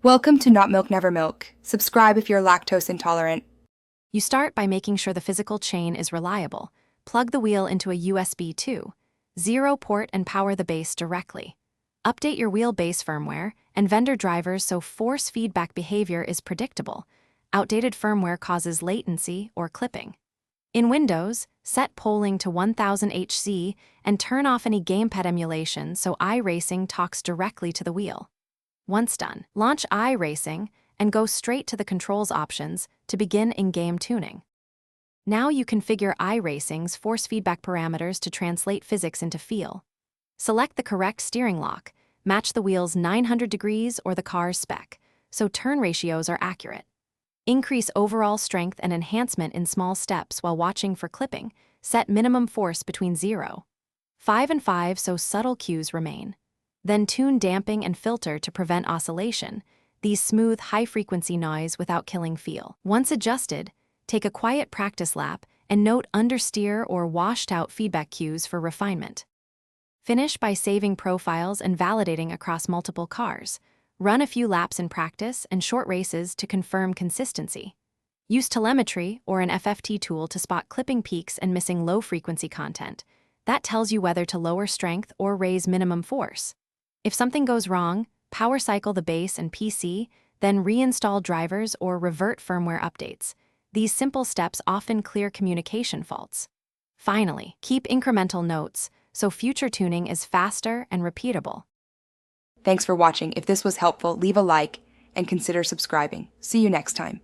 Welcome to Not Milk Never Milk. Subscribe if you're lactose intolerant. You start by making sure the physical chain is reliable. Plug the wheel into a USB 2.0 port and power the base directly. Update your wheel base firmware and vendor drivers so force feedback behavior is predictable. Outdated firmware causes latency or clipping. In Windows, set polling to 1000 Hz and turn off any gamepad emulation so Iracing talks directly to the wheel. Once done, launch Iracing and go straight to the controls options to begin in-game tuning. Now you configure Iracing's force feedback parameters to translate physics into feel. Select the correct steering lock, match the wheel's 900 degrees or the car's spec, so turn ratios are accurate. Increase overall strength and enhancement in small steps while watching for clipping. Set minimum force between 0.5 and 5 so subtle cues remain. Then tune damping and filter to prevent oscillation, these smooth, high-frequency noise without killing feel. Once adjusted, take a quiet practice lap and note understeer or washed-out feedback cues for refinement. Finish by saving profiles and validating across multiple cars. Run a few laps in practice and short races to confirm consistency. Use telemetry or an FFT tool to spot clipping peaks and missing low-frequency content. That tells you whether to lower strength or raise minimum force. If something goes wrong, power cycle the base and PC, then reinstall drivers or revert firmware updates. These simple steps often clear communication faults. Finally, keep incremental notes so future tuning is faster and repeatable. Thanks for watching. If this was helpful, leave a like and consider subscribing. See you next time.